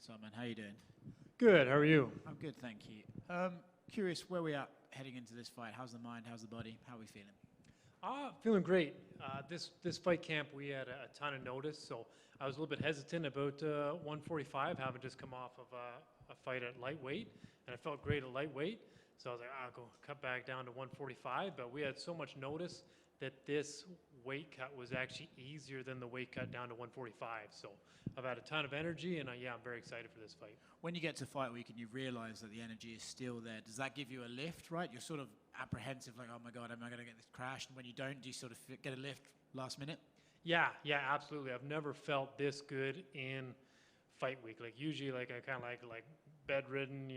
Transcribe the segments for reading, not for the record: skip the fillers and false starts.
What's up, man? How you doing? Good. How are you? I'm good, thank you. Curious where we are heading into this fight. How's the mind? How's the body? How are we feeling? Feeling great. This fight camp, we had a ton of notice, so I was a little bit hesitant about 145, having just come off of a fight at lightweight, and I felt great at lightweight. So I was like, I'll go cut back down to 145. But we had so much notice that this weight cut was actually easier than the weight cut down to 145. So I've had a ton of energy, and yeah, I'm very excited for this fight. When you get to fight week and you realize that the energy is still there, does that give you a lift, right? You're sort of apprehensive, like, oh my God, am I going to get this crash? And when you don't, do you sort of get a lift last minute? Yeah, absolutely. I've never felt this good in fight week. Like usually, like I kind of like bedridden,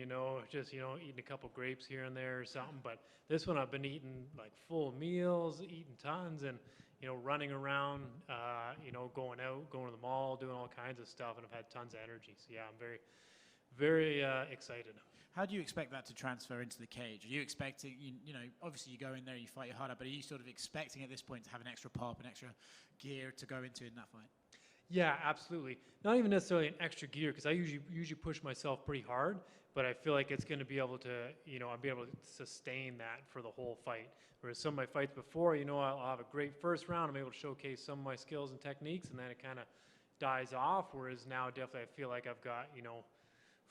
just eating a couple grapes here and there or something. But this one, I've been eating like full meals, eating tons, and running around, going out, going to the mall, doing all kinds of stuff, and I've had tons of energy. So yeah, I'm very, very excited. How do you expect that to transfer into the cage? Are you expecting, obviously you go in there, you fight your heart out, but are you sort of expecting at this point to have an extra pop, an extra gear to go into in that fight? Yeah, absolutely. Not even necessarily an extra gear, because I usually push myself pretty hard, but I feel like it's going to be able to, I'll be able to sustain that for the whole fight. Whereas some of my fights before, I'll have a great first round, I'm able to showcase some of my skills and techniques, and then it kind of dies off. Whereas now, definitely, I feel like I've got,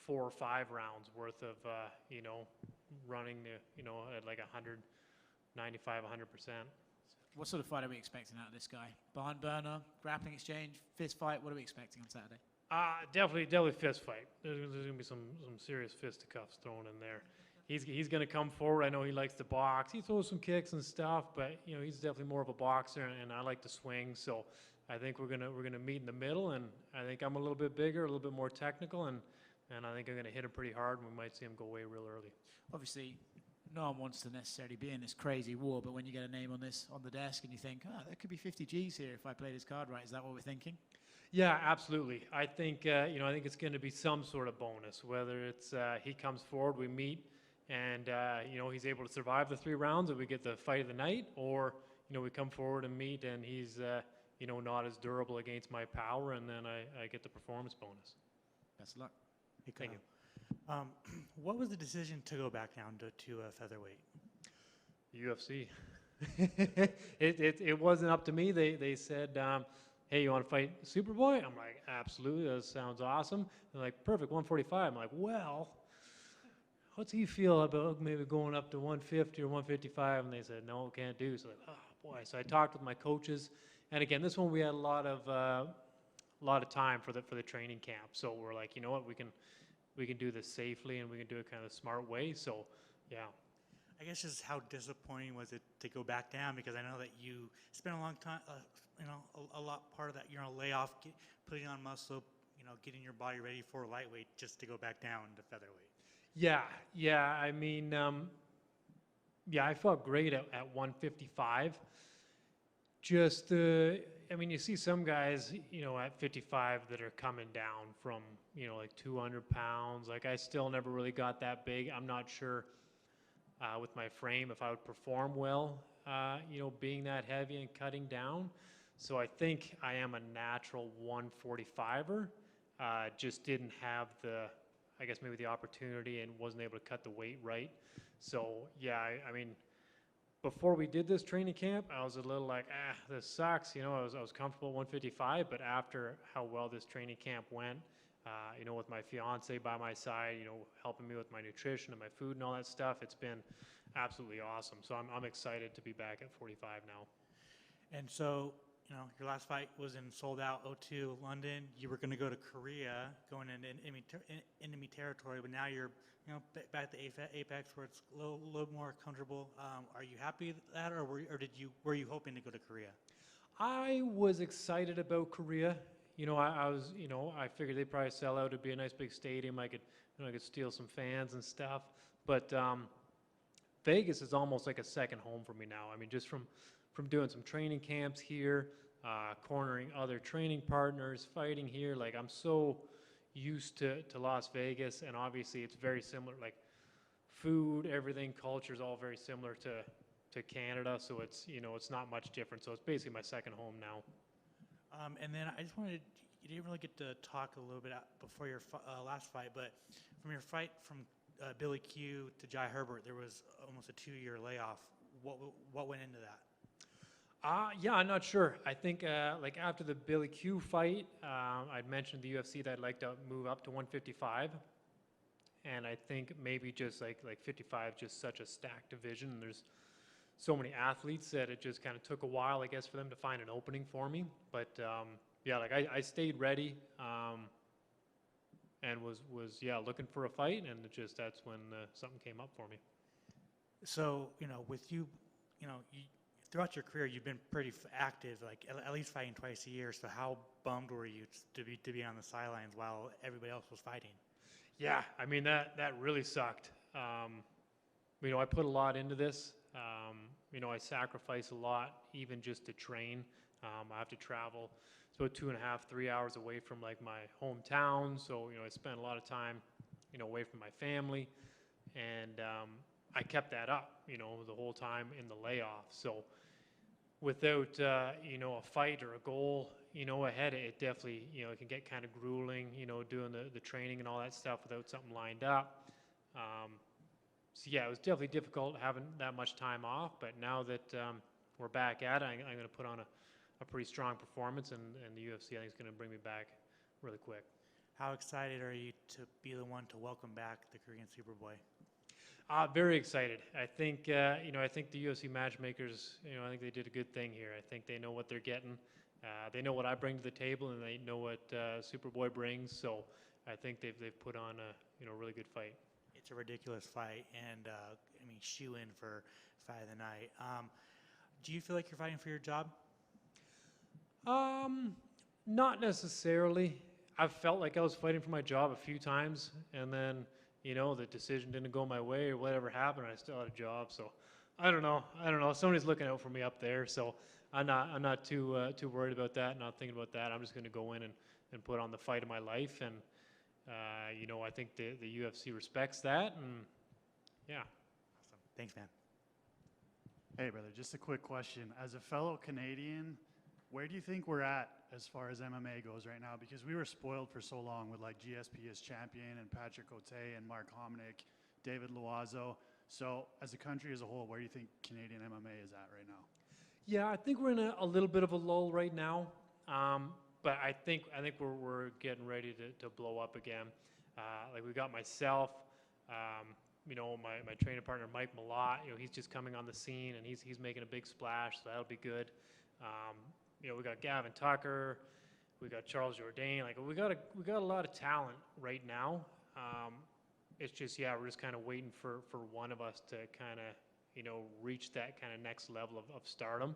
4 or 5 rounds worth of, running the, at like 195, 100%. What sort of fight are we expecting out of this guy? Barn burner, grappling exchange, fist fight? What are we expecting on Saturday? Definitely fist fight. There's going to be some serious fisticuffs thrown in there. He's going to come forward. I know he likes to box. He throws some kicks and stuff, but he's definitely more of a boxer, and I like to swing. So I think we're gonna meet in the middle, and I think I'm a little bit bigger, a little bit more technical, and I think I'm going to hit him pretty hard, and we might see him go away real early. Obviously, no one wants to necessarily be in this crazy war, but when you get a name on the desk and you think, there could be 50 G's here if I play this card right, is that what we're thinking? Yeah, absolutely. I think I think it's going to be some sort of bonus, whether it's he comes forward, we meet, and he's able to survive the 3 rounds, and we get the fight of the night, or we come forward and meet, and he's not as durable against my power, and then I get the performance bonus. Best of luck. Thank you. What was the decision to go back down to featherweight? UFC. It wasn't up to me. They said, hey, you want to fight Superboy? I'm like, absolutely. That sounds awesome. They're like, perfect, 145. I'm like, well, what's he feel about maybe going up to 150 or 155? And they said, no, can't do. So like, oh boy. So I talked with my coaches, and again, this one we had a lot of time for the training camp. So we're like, you know what, we can do this safely, and we can do it kind of a smart way. So, yeah. I guess just how disappointing was it to go back down? Because I know that you spent a long time, a lot part of that, layoff, putting on muscle, getting your body ready for lightweight just to go back down to featherweight. Yeah. I mean, I felt great at 155. Just, you see some guys, at 55 that are coming down from, like 200 pounds. Like, I still never really got that big. I'm not sure with my frame if I would perform well, being that heavy and cutting down. So I think I am a natural 145er. Just didn't have maybe the opportunity and wasn't able to cut the weight right. So, yeah, I mean, before we did this training camp, I was a little like, this sucks. I was comfortable at 155, but after how well this training camp went, with my fiance by my side, helping me with my nutrition and my food and all that stuff, it's been absolutely awesome. So I'm excited to be back at 45 now. And so, your last fight was in sold out O2 London. You were going to go to Korea, going into enemy territory, but now you're back to Apex where it's a little more comfortable. Are you happy with that, or were you hoping to go to Korea? I was excited about Korea. I figured they'd probably sell out. It'd be a nice big stadium. I could steal some fans and stuff. But Vegas is almost like a second home for me now. I mean, just from doing some training camps here, cornering other training partners, fighting here. Like, I'm so used to Las Vegas, and obviously it's very similar. Like, food, everything, culture is all very similar to Canada. So it's it's not much different. So it's basically my second home now. And then I just wanted, you didn't really get to talk a little bit before your last fight, but from your fight from Billy Q to Jai Herbert, there was almost a 2-year layoff. What went into that? Yeah, I'm not sure. I think like after the Billy Q fight, I'd mentioned to the UFC that I'd like to move up to 155, and I think maybe just like 55, just such a stacked division. And there's so many athletes that it just kind of took a while, I guess, for them to find an opening for me. But yeah, like I stayed ready and was looking for a fight, and it just that's when something came up for me. So with you, throughout your career, you've been pretty active, like at least fighting twice a year. So how bummed were you to be on the sidelines while everybody else was fighting? Yeah, I mean that really sucked. I put a lot into this. I sacrifice a lot, even just to train. I have to travel. It's about 2.5, 3 hours away from like my hometown. So I spent a lot of time, away from my family, and I kept that up, the whole time in the layoff. So without, a fight or a goal, ahead, it definitely, it can get kind of grueling, doing the training and all that stuff without something lined up. So yeah, it was definitely difficult having that much time off, but now that we're back at it, I'm going to put on a pretty strong performance, and the UFC, I think, is going to bring me back really quick. How excited are you to be the one to welcome back the Korean Superboy? Very excited. I think I think the UFC matchmakers, I think they did a good thing here. I think they know what they're getting. They know what I bring to the table, and they know what Superboy brings. So I think they've put on a really good fight. It's a ridiculous fight, and shoe in for fight of the night. Do you feel like you're fighting for your job? Not necessarily. I've felt like I was fighting for my job a few times, and then the decision didn't go my way or whatever happened, I still had a job. So I don't know. Somebody's looking out for me up there, so I'm not too worried about that. Not thinking about that. I'm just going to go in and put on the fight of my life, and I think the UFC respects that, and yeah. Awesome. Thanks, man. Hey, brother, just a quick question. As a fellow Canadian, where do you think we're at as far as MMA goes right now? Because we were spoiled for so long with like GSP as champion and Patrick Cote and Mark Hominick, David Loiseau. So as a country as a whole, where do you think Canadian MMA is at right now? Yeah, I think we're in a little bit of a lull right now, but I think we're getting ready to blow up again. Like we got myself, my training partner Mike Malott. He's just coming on the scene, and he's making a big splash, so that'll be good. We got Gavin Tucker, we got Charles Jourdain. Like we got a lot of talent right now. It's just we're just kind of waiting for one of us to kind of reach that kind of next level of stardom.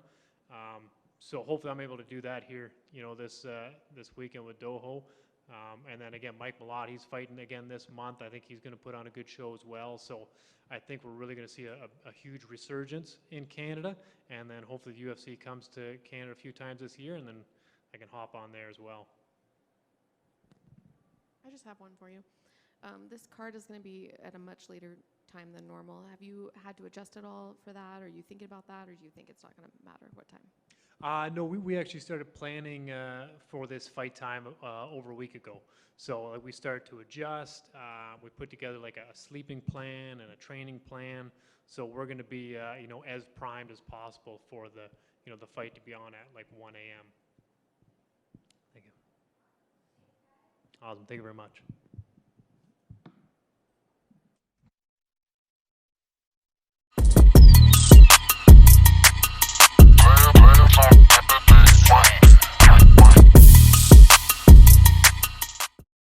So hopefully I'm able to do that here this weekend with Doo-Ho. And then again, Mike Malott, he's fighting again this month. I think he's going to put on a good show as well. So I think we're really going to see a huge resurgence in Canada. And then hopefully the UFC comes to Canada a few times this year, and then I can hop on there as well. I just have one for you. This card is going to be at a much later time than normal. Have you had to adjust at all for that? Are you thinking about that, or do you think it's not going to matter what time? No, we actually started planning for this fight time over a week ago. So we started to adjust. We put together like a sleeping plan and a training plan. So we're going to be as primed as possible for the fight to be on at like 1 a.m. Thank you. Awesome. Thank you very much.